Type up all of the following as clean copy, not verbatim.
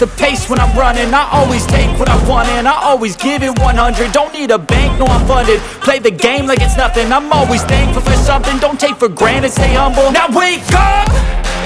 the pace when I'm running. I always take what I want and I always give it 100. Don't need a bank, no I'm funded. Play the game like it's nothing. I'm always thankful for something. Don't take for granted, stay humble. Now wake up,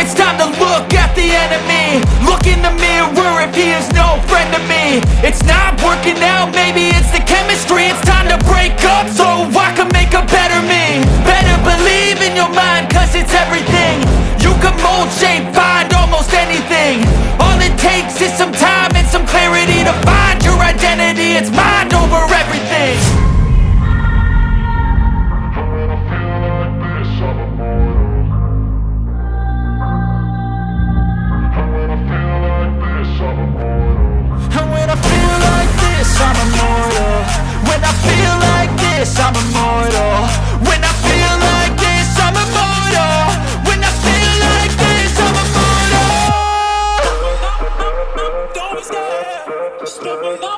it's time to look at the enemy. Look in the mirror if he is no friend to me. It's not working out, maybe it's the chemistry. It's time to break up so I can make a better me. Better believe in your mind, cause it's everything. You can mold, shape, find almost anything. All it takes is some time and some clarity to find your identity. It's mind over everything. And when I feel like this, I'm immortal. When I feel like this, I'm immortal. When I feel like this, I'm immortal. When I feel like this, I'm immortal. Don't be scared. Just step it up.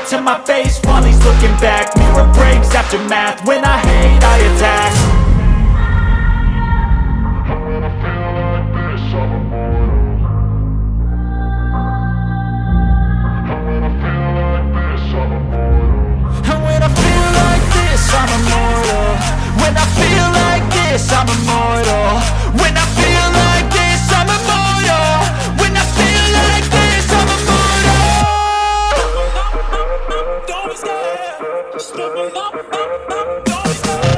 To my face while he's looking back. Mirror breaks after math. When I hate, I attack. And when I feel like this, I'm immortal. And when I feel like this, I'm immortal. And when I feel like this, I'm immortal. When I feel like this, I'm immortal. When I feel like this, I'm immortal. When I feel like this, I'm immortal. Don't be scared, just step it up. Don't be scared.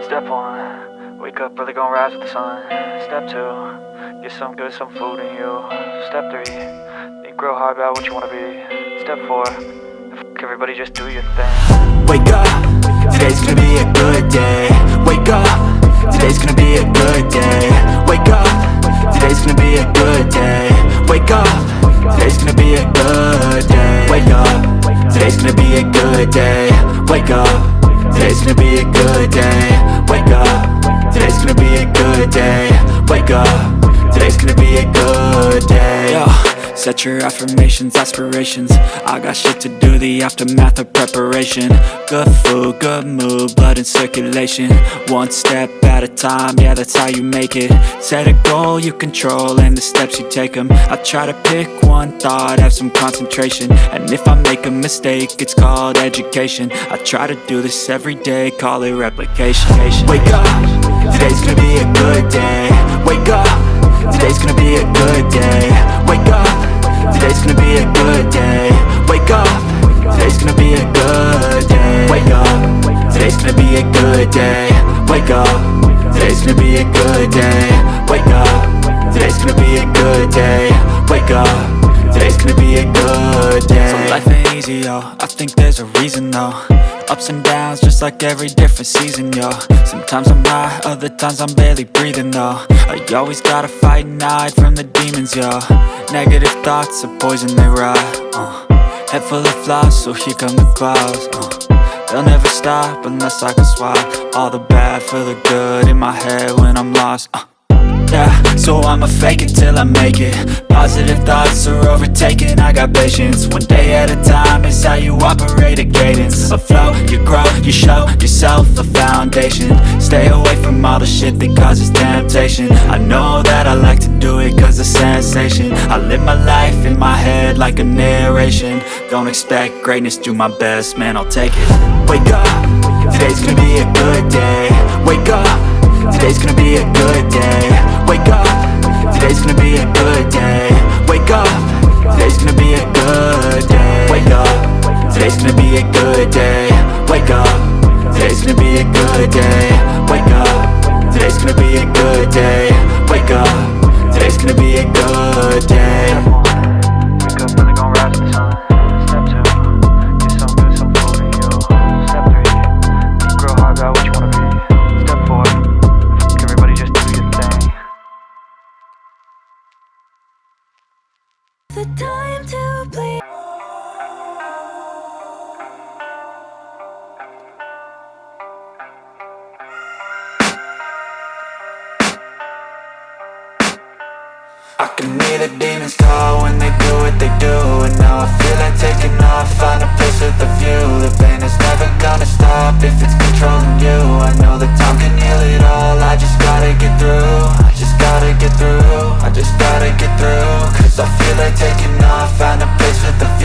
Step 1, wake up early, gon' rise with the sun. Step 2, get some good, some food in you. Step 3, think real hard about what you wanna be. Step 4, f everybody, just do your thing. Wake up, today's gonna be a good day. Wake up, today's gonna be a good day. Wake up, today's gonna be a good day. Wake up, today's gonna be a good day. Wake up, today's gonna be a good day. Wake up. Today's gonna be a good day. Wake up. Today's gonna be a good day. Wake up. Today's gonna be a good day. Yo, set your affirmations, aspirations. I got shit to do, the aftermath of preparation. Good food, good mood, blood in circulation. One step at a time, yeah, that's how you make it. Set a goal you control and the steps you take them. I try to pick one thought, have some concentration. And if I make a mistake, it's called education. I try to do this every day, call it replication. Wake up, today's gonna be a good day. Wake up, today's gonna be a good day. Wake up, today's gonna be a good day. Wake up, today's gonna be a good day. Wake up, today's gonna be a good day. Wake up, today's gonna be a good day. Wake up, today's gonna be a good day. Wake up, today's gonna be a good day. So life ain't easy, yo, I think there's a reason though. Ups and downs, just like every different season, yo. Sometimes I'm high, other times I'm barely breathing, though. I always gotta fight and hide from the demons, yo. Negative thoughts are poison, they rot. Head full of flies, so here come the clouds. They'll never stop unless I can swap all the bad for the good in my head when I'm lost. Yeah, so I'ma fake it till I make it. Positive thoughts are overtaken, I got patience. One day at a time is how you operate a cadence. A flow, you grow, you show yourself a foundation. Stay away from all the shit that causes temptation. I know that I like to do it cause it's sensation. I live my life in my head like a narration. Don't expect greatness, do my best, man, I'll take it. Wake up, today's gonna be a good day. Wake up, today's gonna be a good day. Wake up, today's gonna be a good day. Wake up, today's gonna be a good day. Wake up, today's gonna be a good day. Wake up, today's gonna be a good day. Wake up, today's gonna be a good day. Wake up, today's gonna be a good day. Wake up, really gon' rise with the sun. Step 2, get some good, some food in you. Step 3, think real hard about what you wanna be. Step 4, everybody just do your thing. The time to play. I can hear the demons call when they do what they do. And now I feel like taking off, find a place with a view. The pain is never gonna stop if it's controlling you. I know that time can heal it all, I just gotta get through. I just gotta get through, I just gotta get through. Cause I feel like taking off, find a place with a view.